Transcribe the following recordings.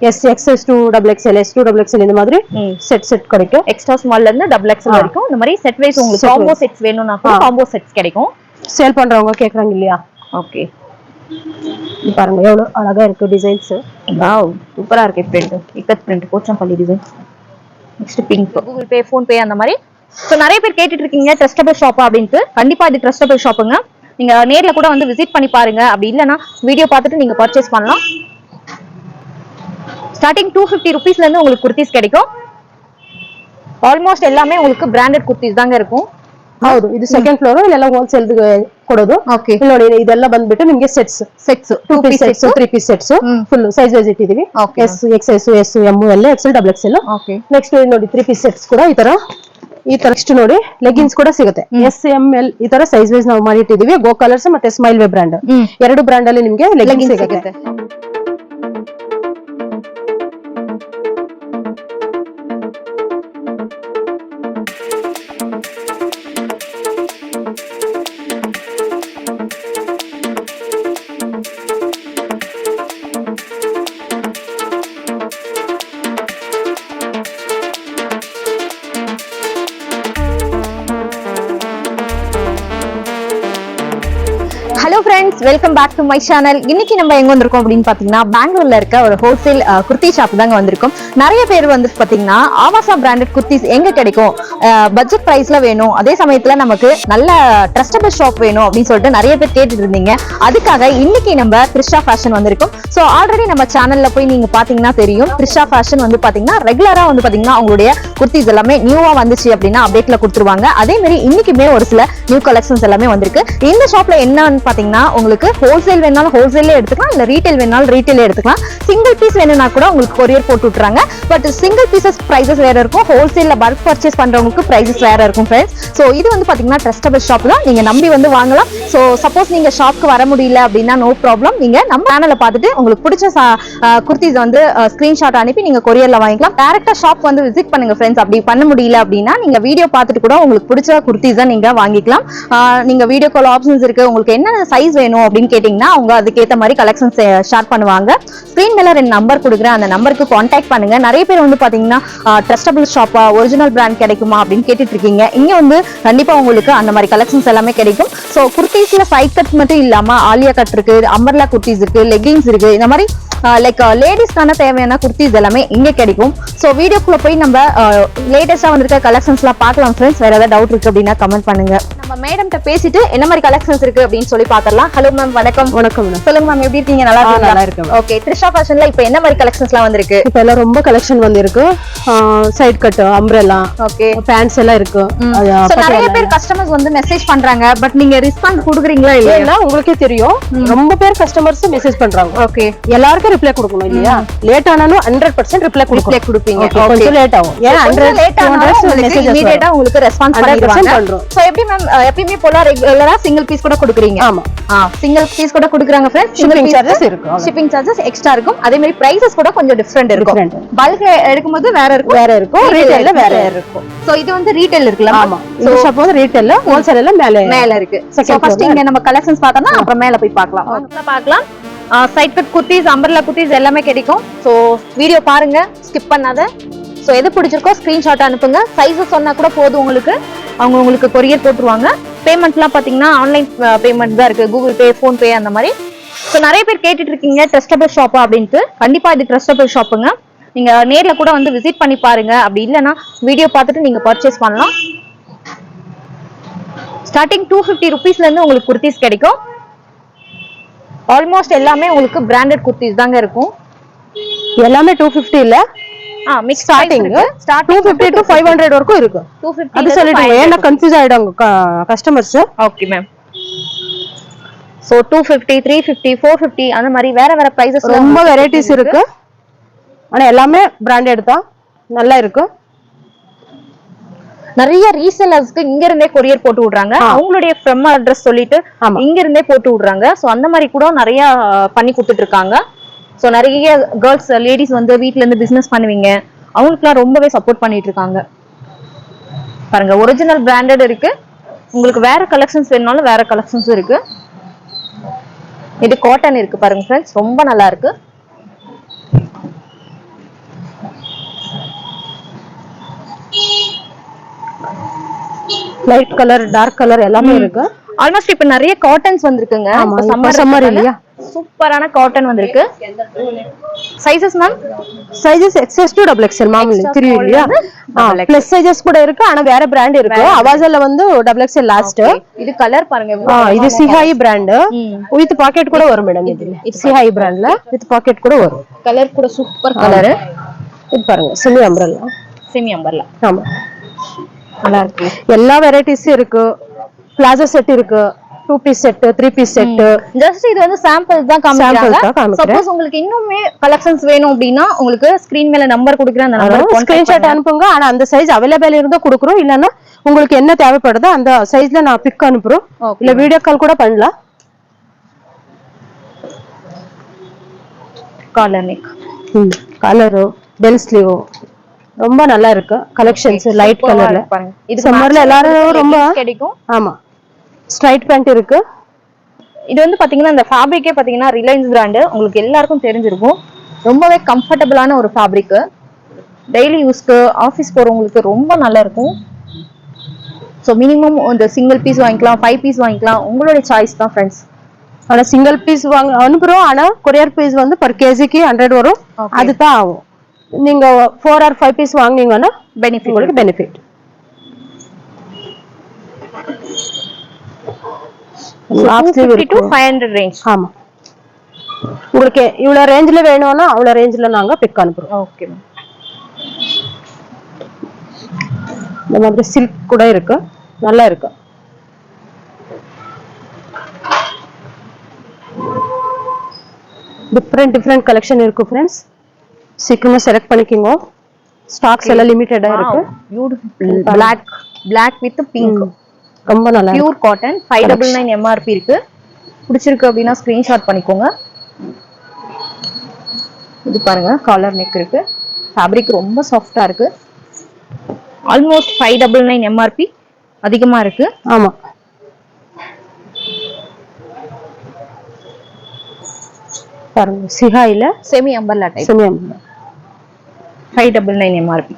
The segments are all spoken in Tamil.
S XS to double XL S to double XL இந்த மாதிரி செட் கிடைக்கும். எக்ஸ்ட்ரா ஸ்மால்ல இருந்து டபுள் எக்ஸ்எல் வரைக்கும் இந்த மாதிரி செட் வைஸ் உங்களுக்கு காம்போ செட்ஸ் வேணும்னா கூட காம்போ செட்ஸ் கிடைக்கும். சேல் பண்றவங்க கேக்குறாங்க இல்லையா? ஓகே, பாருங்க எவ்வளவு அழகா இருக்கு டிசைன்ஸ். வாவ், சூப்பரா இருக்கு print. Ikat print Pochampalli design. Next pink. Google Pay, phone பே அந்த மாதிரி. சோ நிறைய பேர் கேட்டுட்டு இருக்கீங்க ட்ரஸ்டபிள் ஷாப் அப்படின்ட்டு. கண்டிப்பா இது ட்ரஸ்டபிள் ஷாப்புங்க. நீங்க நேர்ல கூட வந்து விசிட் பண்ணி பாருங்க. அப்படி இல்லனா வீடியோ பார்த்துட்டு நீங்க பர்ச்சேஸ் பண்ணலாம். ஸ்டார்டிங் 250 ரூபீஸ்ல இருந்து உங்களுக்கு குர்த்திஸ் கிடைக்கும். ஆல்மோஸ்ட் எல்லாமே உங்களுக்கு பிராண்டட் குர்த்திஸ் தாங்க இருக்கும். ಹೌದು, ಇದು ಸೆಕೆಂಡ್ ಫ್ಲೋರ್. ಇಲ್ಲೆಲ್ಲ ಹೋಲ್ಸೇಲ್ ಕೊಡೋದು. ನೋಡಿ ಇದೆಲ್ಲ ಬಂದ್ಬಿಟ್ಟು ನಿಮಗೆ sets 2 piece sets 3 piece sets full size wise ಇಟ್ಟಿದೀವಿ. S X S M L XL double XL. Next ನೋಡಿ 3 ಪೀಸ್ ಸೆಟ್ಸ್ ಕೂಡ ಈ ತರ ನೆಕ್ಸ್ಟ್ ನೋಡಿ ಲೆಗಿನ್ಸ್ ಕೂಡ ಸಿಗುತ್ತೆ. ಎಸ್ ಎಂ ಎಲ್ ಈ ತರ ಸೈಜ್ ವೈಸ್ ನಾವು ಮಾಡಿ ಇಟ್ಟಿದೀವಿ. ಗೋ ಕಲರ್ಸ್ ಮತ್ತೆ ಸ್ಮೈಲ್ ವೇ ಬ್ರಾಂಡ್, ಎರಡು ಬ್ರಾಂಡ್ ಅಲ್ಲಿ ನಿಮಗೆ ಲೆಗಿನ್ಸ್ ಸಿಗುತ್ತೆ. Hello friends, welcome back to my channel. இன்னைக்கு நம்ம எங்க வந்திருக்கோம் அப்படின்னு பாத்தீங்கன்னா பெங்களூர்ல இருக்க ஒரு ஹோல்சேல் குர்த்தி ஷாப் தாங்க வந்திருக்கோம். நிறைய பேர் வந்து பாத்தீங்கன்னா ஆவாசா பிராண்டட் குர்த்திஸ் எங்க கிடைக்கும், பட்ஜெட் பிரைஸ்ல வேணும், அதே சமயத்துல நமக்கு நல்ல ட்ரஸ்டபிள் ஷாப் வேணும் அப்படின்னு சொல்லிட்டு நிறைய பேர் கேட்டுட்டு இருந்தீங்க. அதுக்காக இன்னைக்கு நம்ம த்ரிஷா ஃபேஷன் வந்திருக்கோம். ஸோ ஆல்ரெடி நம்ம சேனல்ல போய் நீங்க பாத்தீங்கன்னா தெரியும். த்ரிஷா ஃபேஷன் வந்து பாத்தீங்கன்னா ரெகுலரா வந்து பாத்தீங்கன்னா அவங்களுடைய குர்த்திஸ் எல்லாமே நியூவா வந்துச்சு அப்படின்னா அப்டேட்ல கொடுத்துருவாங்க. அதே மாதிரி இன்னைக்குமே ஒரு சில நியூ கலெக்ஷன்ஸ் எல்லாமே வந்திருக்கு. இந்த ஷாப்ல என்னன்னு பாத்தீங்கன்னா உங்களுக்கு ஹோல்சேல் வேணாலும் ஹோல்சேல்லே எடுத்துக்கலாம், இல்ல ரீட்டைல் வேணாலும் ரீட்டைலே எடுத்துக்கலாம். சிங்கிள் பீஸ் வேணும்னா கூட உங்களுக்கு கொரியர் போட்டு விட்டுறாங்க. பட் சிங்கிள் பீசஸ் பிரைசஸ் வேற இருக்கும், ஹோல்சேல்ல பல்க் பர்ச்சேஸ் பண்றவங்களுக்கு பிரைசஸ் வேற இருக்கும் ஃப்ரெண்ட்ஸ். ஸோ இது வந்து பாத்தீங்கன்னா ட்ரஸ்டபிள் ஷாப் தான், நீங்க நம்பி வந்து வாங்கலாம். ஸோ சப்போஸ் நீங்க ஷாப்க்கு வர முடியல அப்படின்னா நோ ப்ராப்ளம், நீங்க நம்ம சேனலை பார்த்துட்டு உங்களுக்கு பிடிச்ச குர்த்திஸ் வந்து ஸ்கிரீன்ஷாட் அனுப்பி நீங்க கொரியர்ல வாங்கிக்கலாம். டேரக்டா ஷாப் வந்து விசிட் பண்ணுங்க ஃப்ரெண்ட்ஸ். அப்படி பண்ண முடியல அப்படின்னா நீங்க வீடியோ பார்த்துட்டு கூட உங்களுக்கு பிடிச்ச குர்த்திஸ் தான் நீங்க வாங்கிக்கலாம். நீங்க வீடியோ கால் ஆப்ஷன்ஸ் இருக்கு. உங்களுக்கு என்ன சைஸ் வேணும் அப்படின்னு கேட்டீங்கன்னா அவங்க அதுக்கேற்ற மாதிரி கலெக்ஷன்ஸ் ஷேர் பண்ணுவாங்க. ஸ்கிரீன் மேல 2 நம்பர் கொடுக்குறேன், அந்த நம்பருக்கு கான்டாக்ட் பண்ணுங்க. நிறைய பேர் வந்து பாத்தீங்கன்னா ட்ரஸ்டபிள் ஷாப்பா, ஒரிஜினல் பிராண்ட் கிடைக்குமா அப்படின்னு கேட்டுட்டு இருக்கீங்க. இங்க வந்து கண்டிப்பா உங்களுக்கு அந்த மாதிரி கலெக்ஷன்ஸ் எல்லாமே கிடைக்கும். ஸோ குர்த்திஸ்ல சைட் கட் மட்டும் இல்லாம ஆலியா கட் இருக்கு, அம்பர்லா குர்த்திஸ் இருக்கு, லெகின்ஸ் இருக்கு. இந்த மாதிரி லைக் லேடிஸ்க்கான தேவையான குர்த்திஸ் எல்லாமே இங்க கிடைக்கும். ஸோ வீடியோக்குள்ள போய் நம்ம லேட்டஸ்டா வந்திருக்க கலெக்ஷன்ஸ் எல்லாம் பார்க்கலாம் ஃப்ரெண்ட்ஸ். வேற ஏதாவது டவுட் இருக்கு அப்படின்னா கமெண்ட் பண்ணுங்க. நம்ம மேடம்கிட்ட பேசிட்டு என்ன மாதிரி கலெக்ஷன்ஸ் இருக்கு அப்படின்னு சொல்லி பாத்திரலாம். ஹலோ மேம், வணக்கம். வணக்கம். சொல்லுங்க மேம், எப்படி இருக்கீங்க? நல்லா இருக்கு. ஓகே, த்ரிஷா ஃபேஷன்ல இப்போ என்ன மாதிரி கலெக்ஷன்ஸ் எல்லாம் வந்திருக்கு? இப்போ எல்லாம் ரொம்ப கலெக்ஷன் வந்திருக்கு. Side cut, umbrella, okay, pants எல்லாம் இருக்கு. நிறைய பேர் கஸ்டமர்ஸ் வந்து மெசேஜ் பண்றாங்க. பட் நீங்க ரெஸ்பான்ஸ் கொடுக்குறீங்களா இல்லையா? உங்களுக்கே தெரியும், ரொம்ப பேர் கஸ்டமர்ஸ் மெசேஜ் பண்றாங்க. ஓகே, எல்லாருக்கும் ரிப்ளை கொடுக்கணும் இல்லையா? லேட் ஆனாலும் 100% ரிப்ளை கொடுப்பீங்க. கொஞ்சம் லேட் ஆகும், ஏன்னா 100 மெசேஜ் இமிடியேட்டா உங்களுக்கு ரெஸ்பான்ஸ் பண்ணிடுவாங்க. சோ எப்படி மேம் எப்பவுமே போல ரெகுலரா சிங்கிள் பீஸ் கூட கொடுக்குறீங்க? ஆமா, சிங்கிள் பீஸ் கூட கொடுக்குறாங்க ஃப்ரெண்ட்ஸ். ஷிப்பிங் சார்ஜஸ் இருக்கும், ஷிப்பிங் சார்ஜஸ் எக்ஸ்ட்ரா இருக்கும். அதே மாதிரி பிரைசஸ் கூட கொஞ்சம் டிஃபரெண்ட் இருக்கும். பல்க் எடுக்கும்போது வேற இருக்கும், ரீட்டைல்ல வேற இருக்கும். சோ இது வந்து ரீட்டைல் இருக்குல? ஆமா, இந்த ஷாப் வந்து ரீட்டைல்ல, ஹோல்சேல்ல மேல இருக்கு. சோ ஃபர்ஸ்ட் இங்க நம்ம கலெக்ஷன்ஸ் பார்த்தோம்னா அப்புறம் மேல போய் பார்க்கலாம். Side cut kurtis, umbrella kurtis எல்லாமே கிடைக்கும். ஸோ வீடியோ பாருங்க, ஸ்கிப் பண்ணாத. ஸோ எது பிடிச்சிருக்கோ ஸ்கிரீன்ஷாட் அனுப்புங்க. சைஸஸ் சொன்னா கூட போதும், அவங்க உங்களுக்கு கொரியர் போட்டுருவாங்க. பேமெண்ட்லாம் பார்த்தீங்கன்னா ஆன்லைன் பேமெண்ட் தான் இருக்கு, கூகுள் பே, ஃபோன் பே அந்த மாதிரி. ஸோ நிறைய பேர் கேட்டுட்டு இருக்கீங்க ட்ரஸ்டபிள் ஷாப்பா அப்படின்ட்டு. கண்டிப்பா இது ட்ரஸ்டபிள் ஷாப்புங்க. நீங்க நேர்ல கூட வந்து விசிட் பண்ணி பாருங்க. அப்படி இல்லைன்னா வீடியோ பார்த்துட்டு நீங்க பர்ச்சேஸ் பண்ணலாம். ஸ்டார்டிங் 250 ரூபீஸ்ல இருந்து உங்களுக்கு குர்த்திஸ் கிடைக்கும். ஆல்மோஸ்ட் எல்லாமே உங்களுக்கு பிராண்டட் குர்த்திஸ் தாங்க இருக்கும். எல்லாமே 250 இல்ல, மிக்ஸ் ஸ்டார்டிங் 250 to 500 வரைக்கும் இருக்கு. 250 அது சொல்லிடுங்க, ஏன்னா கன்ஃபியூஸ் ஆயிடுங்க கஸ்டமர்ஸ். Okay ma'am. சோ 250, 350, 450 அந்த மாதிரி வேற வேற பிரைசஸ் ரொம்ப வெரைட்டிஸ் இருக்கு. ஆனா எல்லாமே பிராண்டட் தான், நல்லா இருக்கு. நிறைய ரீசெல்லர்ஸ்க்கு இங்க இருந்தே கொரியர் போட்டு விடுறாங்க. அவங்களுடைய ஃப்ரம் அட்ரஸ் சொல்லிட்டு இங்க இருந்தே போட்டு விடுறாங்க. சோ அந்த மாதிரி கூட நிறைய பண்ணி கொடுத்துட்டு இருக்காங்க. சோ நிறைய கேர்ள்ஸ், லேடிஸ் வந்து வீட்ல இருந்து பிசினஸ் பண்ணுவீங்க, அவங்களுக்குலாம் ரொம்பவே சப்போர்ட் பண்ணிட்டு இருக்காங்க. பாருங்க, ஒரிஜினல் பிராண்டட் இருக்கு. உங்களுக்கு வேற கலெக்ஷன்ஸ் வேணும்னாலும் வேற கலெக்ஷன்ஸ் இருக்கு. இது காட்டன் இருக்கு பாருங்க ஃப்ரெண்ட்ஸ், ரொம்ப நல்லா இருக்கு. லைட் கலர் டார்க் கலர் எல்லாமே இருக்கு. ஆல்மோஸ்ட் இப்ப நிறைய காட்டன்ஸ் வந்திருக்குங்க. சம்மர் இல்லையா, சூப்பரான காட்டன் வந்திருக்கு. Sizes ma'am? Sizes XS to XXL மாமூலி தெரியும் இல்லையா. பிளஸ் சைஸஸ் கூட இருக்கு, ஆனா வேற பிராண்ட் இருக்கு. அவாசால வந்து XXL லாஸ்ட். இது கலர் பாருங்க. இது சிஹாய் பிராண்ட். வித் பாக்கெட் கூட வரும் மேடம். இது சிஹாய் பிராண்ட்ல வித் பாக்கெட் கூட வரும். கலர் கூட சூப்பர் கலர். இது பாருங்க செமி அம்பரல்லா. Semi umbrella. ஆமா நல்லா இருக்கு. எல்லா வெரைட்டிஸ் இருக்கு. பிளாசோ செட் இருக்கு, 2 piece set, 3 piece set. Just இது வந்து சாம்பிள்ஸ் தான் காமிக்கிறாங்க. சப்போஸ் உங்களுக்கு இன்னுமே கலெக்ஷன்ஸ் வேணும் அப்படினா உங்களுக்கு ஸ்கிரீன் மேல நம்பர் கொடுக்குறேன், அந்த நம்பருக்கு ஸ்கிரீன்ஷாட் அனுப்புங்க. ஆனா அந்த சைஸ் அவேலபிள் இருந்தா கொடுக்குறோம், இல்லனா உங்களுக்கு என்ன தேவைப்படுதோ அந்த சைஸ்ல நான் பிக் அனுப்புறோம். இல்ல வீடியோ கால் கூட பண்ணலாம். Collar neck, collar, bell sleeve ரொம்ப நல்லா இருக்கு. கலெக்ஷன்ஸ் லைட் கலர்ல இது சம்மர்ல எல்லாரும் ரொம்ப கிடைக்கும். ஆமா ஸ்ட்ரைட் பேண்ட் இருக்கு. இது வந்து பாத்தீங்கன்னா இந்த ஃபேப்ரிக்கே பாத்தீங்கன்னா ரிலையன்ஸ் பிராண்ட், உங்களுக்கு எல்லாருக்கும் தெரிஞ்சிருக்கும். ரொம்பவே கம்ஃபர்டபிளான ஒரு ஃபேப்ரிக். டெய்லி யூஸ்க்கு ஆஃபீஸ் போறவங்களுக்கு ரொம்ப நல்லா இருக்கும். ஸோ மினிமம் இந்த சிங்கிள் பீஸ் வாங்கிக்கலாம், 5 பீஸ் வாங்கிக்கலாம், உங்களுடைய சாய்ஸ் தான் ஃப்ரெண்ட்ஸ். ஆனா சிங்கிள் பீஸ் வாங்க அனுப்புறோம், ஆனா கொரியர் பீஸ் வந்து per kgக்கு 100 வரும். அதுதான் ஆகும். நீங்க 4 or 5 பீஸ் வாங்குனீங்கன்னா பெனிஃபிட், உங்களுக்கு பெனிஃபிட். half sleeve இருக்கு 500 ரேஞ்ச். ஆமா, உங்களுக்கு இவ்வளவு ரேஞ்சில வேணும்னா அவ்வளவு ரேஞ்சில நாங்க பிக் அனுப்புறோம். Okay ma'am. இந்த மாதிரி சில்க் கூட இருக்கு, நல்லா இருக்கு. டிஃபரெண்ட் கலெக்ஷன் இருக்கு ஃப்ரெண்ட்ஸ். சீக்கிரமா செலக்ட் பண்ணிக்கோங்க. ஸ்டாக்ஸ் எல்லாம் லிமிட்டடா இருக்கு. Beautiful black with pink. ரொம்ப நல்லா பியூர் காட்டன். 599 MRP இருக்கு. பிடிச்சிருக்கு அப்படின்னா ஸ்கிரீன்ஷாட் பண்ணிக்கோங்க. இது பாருங்க காலர் நெக் இருக்கு. ஃபேப்ரிக் ரொம்ப சாஃப்டா இருக்கு. ஆல்மோஸ்ட் 599 MRP அதிகமா இருக்கு. ஆமா பாருங்க சிஹாயில semi umbrella type. Semi umbrella 599 MRP.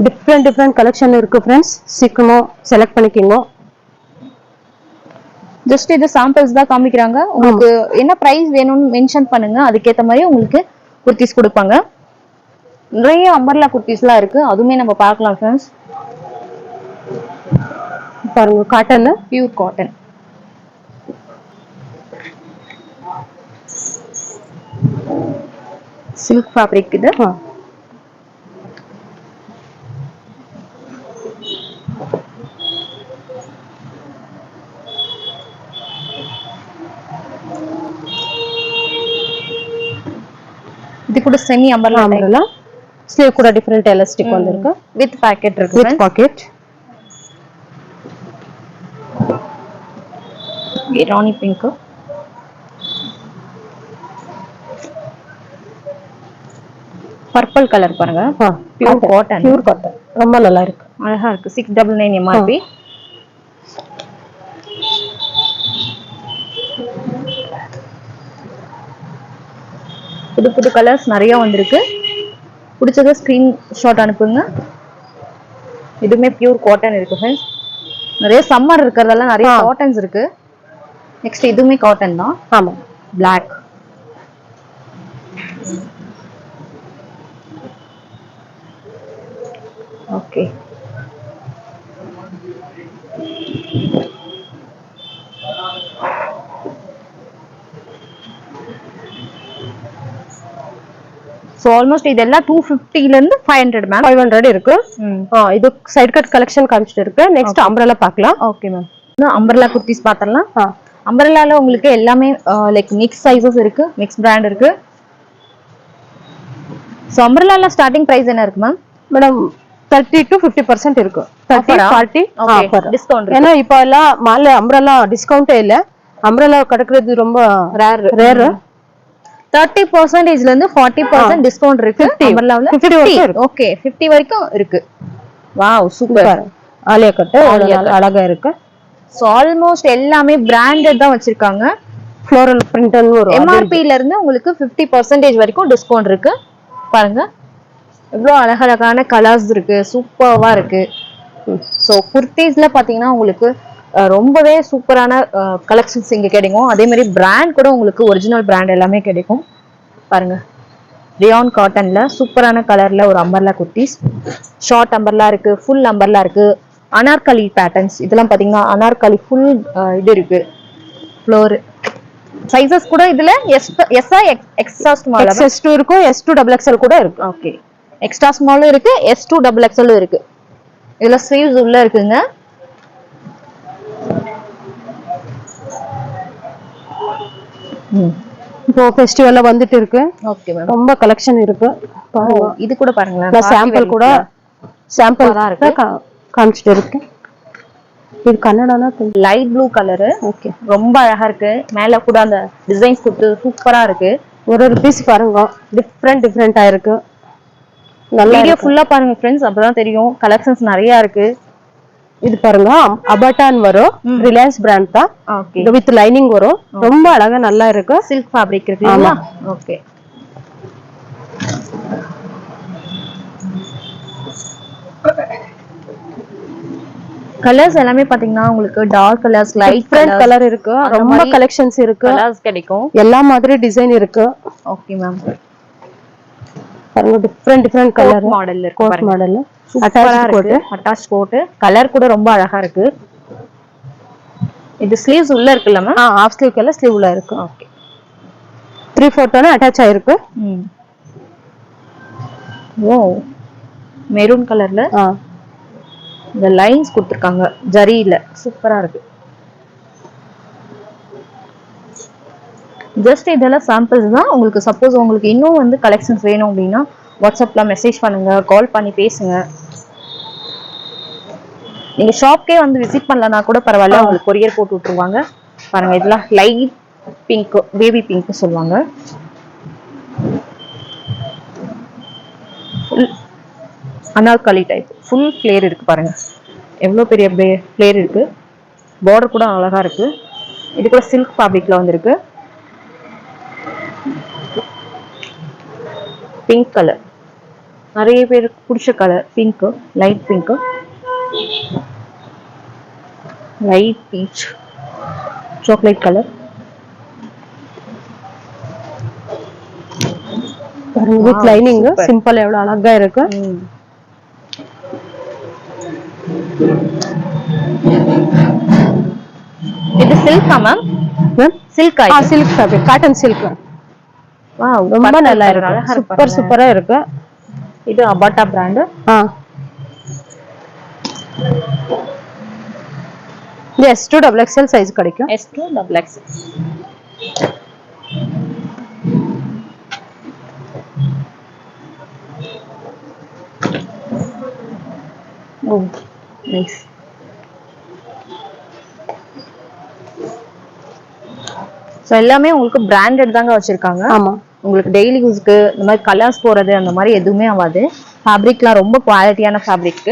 Different collection இருக்கு ஃப்ரெண்ட்ஸ். சீக்கிரமா செலக்ட் பண்ணிக்கோங்க. ஜஸ்ட் இது சாம்பிள்ஸ் தான் காமிக்கிறாங்க. உங்களுக்கு என்ன பிரைஸ் வேணும்னு மென்ஷன் பண்ணுங்க, அதுக்கேற்ற மாதிரி உங்களுக்கு குர்த்திஸ் கொடுப்பாங்க. நிறைய அம்பர்லா குர்த்திஸ்லாம் இருக்கு, அதுவுமே நம்ம பார்க்கலாம் ஃப்ரெண்ட்ஸ். பாருங்க cotton, pure cotton. Silk fabric இது. இது கூட செமி அம்பர்லா. ஸ்லீவ் கூட டிஃபரெண்ட் எலாஸ்டிக் வந்திருக்கு. வித் பாக்கெட் இருக்கு. With pocket. Rani pink. Purple colour பாருங்க. Pure cotton. பியூர் காட்டன் ரொம்ப நல்லா இருக்கு, அழகா இருக்கு. 699 MRP. புது கலர்ஸ் நிறைய வந்திருக்கு. பிடிச்சத ஸ்கிரீன்ஷாட் அனுப்புங்க. இதுவுமே பியூர் காட்டன் இருக்கு ஃப்ரெண்ட்ஸ். நிறைய சம்மர் இருக்கிறதெல்லாம் நிறைய காட்டன்ஸ் இருக்கு. நெக்ஸ்ட் இதுவுமே காட்டன் தான். ஆமா Black. ஓகே. சோ ஆல்மோஸ்ட் இதெல்லாம் 250 ல இருந்து 500 மேம். 500 இருக்கு. இது சைடு கட் கலெக்ஷன் காமிச்சிட்டு இருக்கு. நெக்ஸ்ட் அம்பரலா பார்க்கலாம். Okay ma'am. அம்பரலா குர்த்திஸ் பார்த்தறலாம். அம்பரலால உங்களுக்கு எல்லாமே லைக் மிக்ஸ் சைஸஸ் இருக்கு, மிக்ஸ் பிராண்ட் இருக்கு. சோ அம்பரலால ஸ்டார்டிங் பிரைஸ் என்ன இருக்கு மேம்? மேடம் 30 to 50% இருக்கு. 30-40 ஆஃபர் டிஸ்கவுண்ட். ஏன்னா இப்போ எல்லாம் மால்ல அம்பரலா டிஸ்கவுண்டே இல்ல. அம்பரலா கிடைக்கிறது ரொம்ப ரேர். 30% ல இருந்து 40% டிஸ்கவுண்ட் இருக்கு. அம்பரலால 50 வரைக்கும் இருக்கு. ஓகே 50 வரைக்கும் இருக்கு. Wow super. ஆலியா கட் அழகா இருக்கு. சோ ஆல்மோஸ்ட் எல்லாமே பிராண்டட் தான் வச்சிருக்காங்க. ஃப்ளோரல் பிரிண்ட்னு ஒரு MRP ல இருந்து உங்களுக்கு 50% வரைக்கும் டிஸ்கவுண்ட் இருக்கு. பாருங்க எவ்வளவு அழகழகான கலர்ஸ் இருக்கு, சூப்பர்வா இருக்கு. ஸோ குர்த்திஸ்ல பாத்தீங்கன்னா உங்களுக்கு ரொம்பவே சூப்பரான கலெக்ஷன்ஸ் இங்க கிடைக்கும். அதே மாதிரி பிராண்ட் கூட உங்களுக்கு ஒரிஜினல் பிராண்ட் எல்லாமே கிடைக்கும். பாருங்க, ரியான் காட்டன்ல சூப்பரான கலர்ல ஒரு அம்பர்லா குர்த்திஸ். ஷார்ட் அம்பர்லா இருக்கு, ஃபுல் அம்பர்லா இருக்கு, அனார்கலி பேட்டர்ன்ஸ். இதெல்லாம் பாத்தீங்கன்னா அனார்கலி ஃபுல் இது இருக்கு, ஃப்ளோர். சைஸஸ் கூட இதுல எஸ்ஆ எக்ஸ்ட்ரா ஸ்மால், எக்ஸ்2 இருக்கும், S2 டபுள் எக்ஸ்எல் கூட இருக்கு. ஓகே, எக்ஸ்ட்ரா ஸ்மாலும் இருக்கு, S2 டபுள் எக்ஸ்எல் இருக்கு. இதுல ஸ்லீவ்ஸ் உள்ள இருக்குங்க. இப்போ ஃபெஸ்டிவல்ல வந்துட்டு இருக்கு. ஓகே மேம், ரொம்ப கலெக்ஷன் இருக்கு. இது கூட பாருங்களேன், நான் சாம்பிள் கூட சாம்பிள் தான் இருக்கு, காமிச்சிட்டு இருக்கு. இது கன்னடானா லைட் ப்ளூ கலரு. ஓகே, ரொம்ப அழகா இருக்கு. மேல கூட அந்த டிசைன்ஸ் கொடுத்து சூப்பரா இருக்கு. ஒரு பீஸ் பாருங்க, டிஃப்ரெண்டா இருக்கு. நல்ல வீடியோ ஃபுல்லா பாருங்க ஃப்ரெண்ட்ஸ், அப்பதான் தெரியும். கலெக்ஷன்ஸ் நிறைய இருக்கு. இது பாருங்க, அபாட்டான் வரும், ரிலையன்ஸ் பிராண்ட் தான். ஓகே, வித் லைனிங் வரும். ரொம்ப அழகா நல்லா இருக்கு. சில்க் ஃபேப்ரிக் இருக்கு. ஓகே, கலர்ஸ் எல்லாமே பாத்தீங்கன்னா உங்களுக்கு டார்க் கலர்ஸ், லைட் கலர் இருக்கு. ரொம்ப கலெக்ஷன்ஸ் இருக்கு, கலர்ஸ் கிடைக்கும். எல்லா மாதிரி டிசைன் இருக்கு. ஓகே மேம், பாருங்க, டிஃபரெண்ட் கலர் மாடல்ல இருக்கு. கோட் மாடல்ல அட்டாச் கோட். கலர் கூட ரொம்ப அழகா இருக்கு. இது ஸ்லீவ்ஸ் உள்ள இருக்குல்ல ma'am? Half sleeve colour sleeve உள்ள இருக்கு. ஓகே, 3/4 அட்டாச் ஆயிருக்கு. ஓ, மெரூன் கலர்ல இந்த லைன்ஸ் கொடுத்திருக்காங்க ஜரியில, சூப்பரா இருக்கு. ஜஸ்ட் இதெல்லாம் சாம்பிள்ஸ் தான். உங்களுக்கு சப்போஸ் உங்களுக்கு இன்னும் வந்து கலெக்ஷன்ஸ் வேணும் அப்படின்னா வாட்ஸ்அப்ல மெசேஜ் பண்ணுங்க, கால் பண்ணி பேசுங்க. நீங்க ஷாப்க்கே வந்து விசிட் பண்ணலனா கூட பரவாயில்ல, உங்களுக்கு கொரியர் போட்டு விட்டுருவாங்க. பாருங்க, இதெல்லாம் லைட் பிங்க், பேபி பிங்க் சொல்லுவாங்க. அனார்கலி டைப் ஃபுல் ஃபிளேர் இருக்கு. பாருங்க எவ்வளவு பெரிய ஃபிளேர் இருக்கு. பார்டர் கூட அழகா இருக்கு. இது கூட சில்க் ஃபேப்ரிக்ல வந்திருக்கு. பிங்க் கலர், நிறைய பேருக்கு பிடிச்ச colour pink. Light pink, light peach, chocolate colour. With lining, simple எவ்வளவு அழகா இருக்கு. இது சில்கா மேம்? சில்கா? Silk fabric, cotton silk. Wow, ரொம்ப நல்லா இருக்கு. சூப்பரா இருக்கு. இது அபாட்டா brand. S2 double XL size கிடைக்கும். S2 double XL. Oh nice. So எல்லாமே உங்களுக்கு பிராண்டட் தாங்க வச்சிருக்காங்க. ஆமா, உங்களுக்கு டெய்லி யூஸ்க்கு இந்த மாதிரி கலர்ஸ் போறது அந்த மாதிரி எதுவுமே ஆகாது. ஃபேப்ரிக்லாம் ரொம்ப குவாலிட்டியான ஃபேப்ரிக்.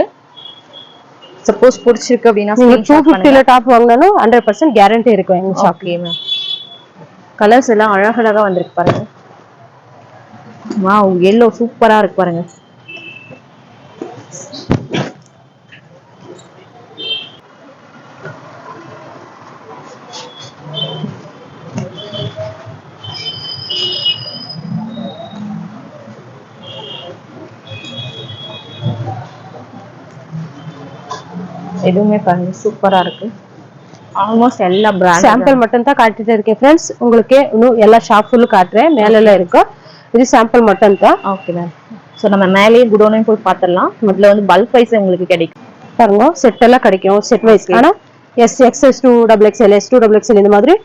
சப்போஸ் பிடிச்சிருக்கு அப்படின்னா 250ல டாப் வாங்கினாலும் 100% கேரண்டி இருக்கும் எங்க ஷாப். ஓகே மேம், கலர்ஸ் எல்லாம் அழகழகா வந்திருக்கு பாருங்க. வாவ், yellow சூப்பரா இருக்கு பாருங்க. எதுவுமே பாருங்க சூப்பரா இருக்கு. ஆல்மோஸ்ட் எல்லா பிராண்ட் சாம்பிள் மட்டும் தான் காட்டிட்டு இருக்கேன் ஃப்ரெண்ட்ஸ். உங்களுக்கு இன்னும் எல்லா ஷாப் ஃபுல்லு காட்டுறேன், மேல இருக்கு. இது சாம்பிள் மட்டும் தான். Okay ma'am. ஸோ நம்ம மேலேயே குடோனையும் போய் பார்த்துடலாம். இதுல வந்து பல்க் வைஸ் உங்களுக்கு கிடைக்கும். பாருங்க, செட் எல்லாம் கிடைக்கும், செட் வைஸ். ஆனா S2 double XL, S2 double XL இந்த மாதிரி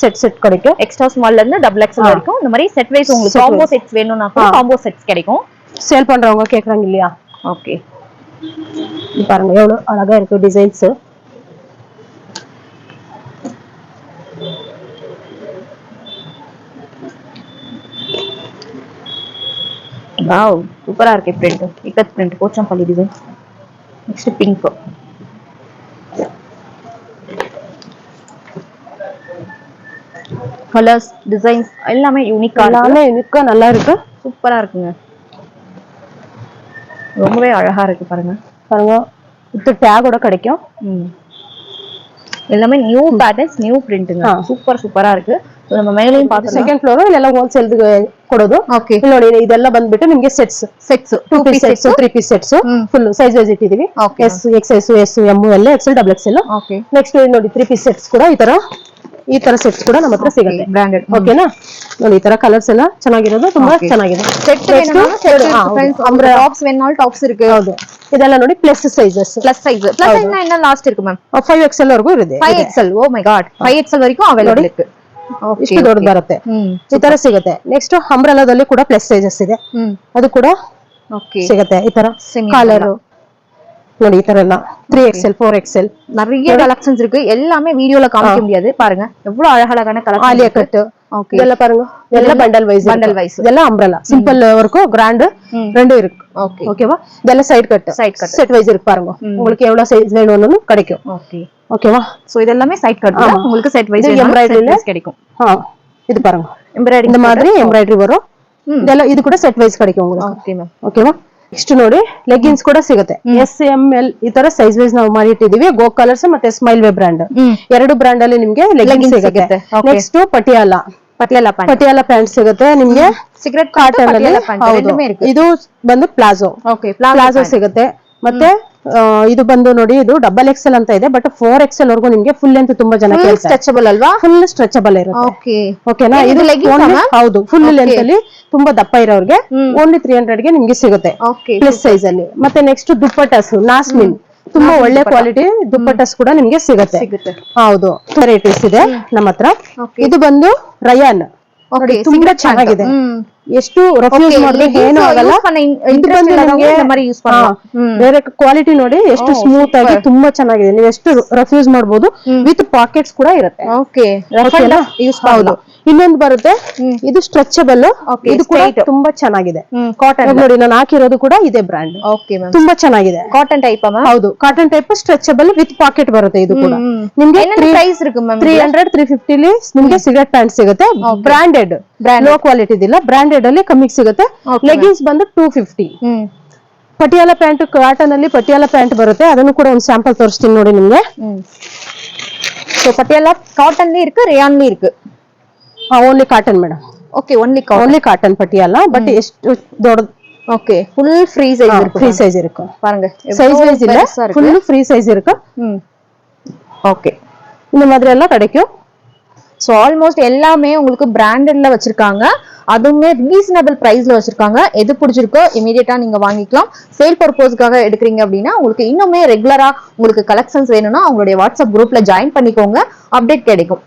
செட் கிடைக்கும். எக்ஸ்ட்ரா ஸ்மால்ல இருந்து டபுள் எக்ஸ்எல் வரைக்கும் இந்த மாதிரி செட் வைஸ் உங்களுக்கு காம்போ செட்ஸ் வேணும்னா கூட காம்போ செட்ஸ் கிடைக்கும். சேல் பண்றவங்க கேக்குறாங்க இல்லையா? ஓகே, பாருங்க எவ்வளவு அழகா இருக்கு டிசைன்ஸ். வாவ், சூப்பரா இருக்கு. Print ikat print, Pochampalli design. Next pink. Colours, designs எல்லாமே யூனிக்கா, நல்லா இருக்கு. சூப்பரா இருக்குங்க. ரொம்பவே அழகா இருக்கு பாருங்க. பாருங்க வித் டேகோட கிடைக்கும். எல்லாமே நியூ பேட்டர்ன்ஸ், நியூ பிரிண்ட்ங்க. ಸೂಪರಾ ಇருக்கு. ಸೊ ನಮ್ಮ ಮೇಲೆயும் பார்த்தோம். ಸೆಕೆಂಡ್ ಫ್ಲೋರ್ ಇಲ್ಲೆಲ್ಲ ಹೋಲ್ಸೇಲ್ ಕೊಡೋದು. ಇಲ್ಲಿ ನೋಡಿ ಇದೆಲ್ಲ ಬಂದ್ಬಿಟ್ಟು ನಿಮಗೆ sets 2 piece sets 3 piece sets full size wise ಇಟ್ಟಿದೀವಿ. S X S M L XL double XL. Next ನೋಡಿ 3 ಪೀಸ್ ಸೆಟ್ಸ್ ಕೂಡ ಈ ತರ ಸೆಟ್ಸ್ ಕೂಡ ನಮ್ಮ ಹತ್ರ ಸಿಗುತ್ತೆ. ಬ್ರಾಂಡೆಡ್ ಓಕೆನಾ. ನೋಡಿ ಈ ತರ ಕಲರ್ಸ್ ಎಲ್ಲ ಚೆನ್ನಾಗಿರೋದು, ತುಂಬಾ ಚೆನ್ನಾಗಿದೆ. ಸೆಟ್ ಟಾಪ್ಸ್ ವೇನಾಲ್ ಟಾಪ್ಸ್ ಇருக்கு. ಹೌದು ಇದೆಲ್ಲ ನೋಡಿ ಪ್ಲಸ್ ಸೈಜಸ್. ಪ್ಲಸ್ ಸೈಜ್ என்ன லாஸ்ட் இருக்கு மேம்? 5XL ವರೆಗೂ ಇದೆ. 5XL. ಓ ಮೈ ಗಾಡ್, 5XL ವರೆಗೂ ಅವೈಲೇಬಲ್ ಇருக்கு. ಇಷ್ಟು ದೊಡ್ಡದು ಬರುತ್ತೆ, ಈ ತರ ಸಿಗುತ್ತೆ. ನೆಕ್ಸ್ಟ್ ಅಂಬ್ರೆಲಾದಲ್ಲಿ ಕೂಡ ಪ್ಲಸ್ ಸೈಜಸ್ ಇದೆ, ಅದು ಕೂಡ ಸಿಗುತ್ತೆ. ಈ ತರ ಕಾಲರ್ ನೋಡಿ, ಈ ತರ ಎಲ್ಲ 3XL 4XL நிறைய கலெக்ஷன்ஸ் இருக்கு. எல்லாமே வீடியோல காமிக்க முடியாது. பாருங்க எவ்வளவு அழகழகான கலெக்ஷன். ஆலியா கட் இதெல்லாம் பாருங்க, இதெல்லாம் பண்டல் வைஸ். இதெல்லாம் அம்ப்ரெலா சிம்பிள் வரைக்கும் கிராண்ட் ரெண்டும் இருக்கு. ஓகேவா. இதெல்லாம் சைடு கட் செட் வைஸ் இருக்கு. பாருங்க உங்களுக்கு எவ்வளவு சைஸ் வேணும்னு கிடைக்கும். ஓகேவா. சோ இதெல்லாம் சைடு கட் உங்களுக்கு செட் வைஸ் எம்ப்ராய்டரில கிடைக்கும். இது பாருங்க எம்ப்ராய்டரி இந்த மாதிரி எம்ப்ராய்டரி வரும். இதெல்லாம் இது கூட செட் வைஸ் கிடைக்கும் உங்களுக்கு. Okay ma'am. ஓகேவா. ನೆಕ್ಸ್ಟ್ ನೋಡಿ ಲೆಗಿನ್ಸ್ ಕೂಡ ಸಿಗುತ್ತೆ. SML ಈ ತರ ಸೈಜ್ ವೈಸ್ ನಾವು ಮಾಡಿ ಇಟ್ಟಿದೀವಿ. ಗೋ ಕಲರ್ಸ್ ಮತ್ತೆ ಸ್ಮೈಲ್ ವೇ ಬ್ರಾಂಡ್, ಎರಡು ಬ್ರಾಂಡ್ ಅಲ್ಲಿ ನಿಮ್ಗೆ ಲೆಗಿನ್ಸ್ ಸಿಗುತ್ತೆ. ನೆಕ್ಸ್ಟ್ ಪಟಿಯಾಲಾ ಪ್ಯಾಂಟ್ ಸಿಗುತ್ತೆ ನಿಮ್ಗೆ. ಸಿಗರೆಟ್ ಕಾಟನ್ ಅಲ್ಲಿ ಇದು ಬಂದು ಪ್ಲಾಜೋ ಸಿಗುತ್ತೆ. ಮತ್ತೆ ಇದು ಬಂದು ನೋಡಿ, ಇದು ಡಬಲ್ ಎಕ್ಸೆಲ್ ಅಂತ ಇದೆ, ಬಟ್ 4XL ವರೆಗೂ ನಿಮ್ಗೆ ಫುಲ್ ಅಂತ ತುಂಬಾ ಜನ ಸ್ಟ್ರೆಚಬಲ್ ಅಲ್ವಾ? ಫುಲ್ ಸ್ಟ್ರೆಚಬಲ್ ಇರುತ್ತೆ. ಓಕೆನಾ. ಇದು ಹೌದು ಫುಲ್ ಲೆಂತ್ ಅಲ್ಲಿ ತುಂಬಾ ದಪ್ಪ ಇರೋರ್ಗೆ ಓನ್ಲಿ 300 ಗೆ ನಿಮ್ಗೆ ಸಿಗುತ್ತೆ ಪ್ಲಸ್ ಸೈಜ್ ಅಲ್ಲಿ. ಮತ್ತೆ ನೆಕ್ಸ್ಟ್ ದುಪ್ಪಟ್ಟಾಸ್ ನಾಸ್ಮಿನ್, ತುಂಬಾ ಒಳ್ಳೆ ಕ್ವಾಲಿಟಿ ದುಪ್ಪಟ್ಟಾಸ್ ಕೂಡ ನಿಮ್ಗೆ ಸಿಗುತ್ತೆ. ಹೌದು ವೆರೈಟೀಸ್ ಇದೆ ನಮ್ಮ ಹತ್ರ. ಇದು ಬಂದು ರಯಾನ್, ತುಂಬಾ ಚೆನ್ನಾಗಿದೆ. ಎಷ್ಟು ರಫ್ಯೂಸ್ ಮಾಡಿದ್ರೆ ಏನು ಆಗಲ್ಲ. ಇದು ಬಂದು ನಿಮ್ಗೆ ಬೇರೆ ಕ್ವಾಲಿಟಿ ನೋಡಿ, ಎಷ್ಟು ಸ್ಮೂತ್ ಆಗಿ ತುಂಬಾ ಚೆನ್ನಾಗಿದೆ. ನೀವು ಎಷ್ಟು ರಫ್ಯೂಸ್ ಮಾಡಬಹುದು. ವಿತ್ ಪಾಕೆಟ್ಸ್ ಕೂಡ ಇರುತ್ತೆ. ಹೌದು. ಇನ್ನೊಂದು ಬರುತ್ತೆ, ಇದು ಸ್ಟ್ರೆಚಬಲ್. ಇದು ಕೂಡ ತುಂಬಾ ಚೆನ್ನಾಗಿದೆ. ಕಾಟನ್ ನೋಡಿ, ನಾನು ಹಾಕಿರೋದು ಕೂಡ ಇದೇ ಬ್ರಾಂಡ್. ತುಂಬಾ ಚೆನ್ನಾಗಿದೆ. Cotton type. ಹೌದು cotton type stretchable with pocket ಬರುತ್ತೆ. ಇದು ಕೂಡ ನಿಮ್ಗೆ 300 350 ನಿಮ್ಗೆ ಸಿಗರೆಟ್ ಪ್ಯಾಂಟ್ ಸಿಗುತ್ತೆ. ಬ್ರಾಂಡೆಡ್ ಲೋ ಕ್ವಾಲಿಟಿ ಇದಿಲ್ಲ, ಬ್ರಾಂಡೆಡ್ ಅಲ್ಲಿ ಕಮ್ಮಿ ಸಿಗುತ್ತೆ. ಲೆಗಿನ್ಸ್ ಬಂದು 250. ಪಟಿಯಾಲಾ ಪ್ಯಾಂಟ್ ಕಾಟನ್ ಅಲ್ಲಿ ಪಟಿಯಾಲಾ ಪ್ಯಾಂಟ್ ಬರುತ್ತೆ. ಅದನ್ನು ಕೂಡ ಒಂದು ಸ್ಯಾಂಪಲ್ ತೋರಿಸ್ತೀನಿ ನೋಡಿ ನಿಮ್ಗೆ. ಪಟಿಯಾಲಾ ಕಾಟನ್ ಇருக்கு, ರೇಯಾನ್ ಇருக்கு. Only cotton madam. Okay only cotton Patiala. But ಎಷ್ಟು ದೊಡ್ಡ ஓகே ஃபுல் ஃப்ரீ சைஸ் இருக்கு. ஃப்ரீ சைஸ் இருக்கு பாருங்க. சைஸ் வைஸ் இல்ல, ஃபுல் ஃப்ரீ சைஸ் இருக்கு. ஓகே இந்த மாதிரி எல்லாம் கிடைக்கும். சோ ஆல்மோஸ்ட் எல்லாமே உங்களுக்கு பிராண்டட்ல வச்சிருக்காங்க, அதுவுமே ரீசனபிள் பிரைஸ்ல வச்சிருக்காங்க. எது பிடிச்சிருக்கோ இமிடியேட்டா நீங்க வாங்கிக்கலாம். சேல் பர்பஸ்க்காக எடுக்கிறீங்க அப்படின்னா உங்களுக்கு இன்னுமே ரெகுலரா உங்களுக்கு கலெக்ஷன்ஸ் வேணும்னா அவங்களுடைய வாட்ஸ்அப் குரூப்ல ஜாயின் பண்ணிக்கோங்க, அப்டேட் கிடைக்கும்.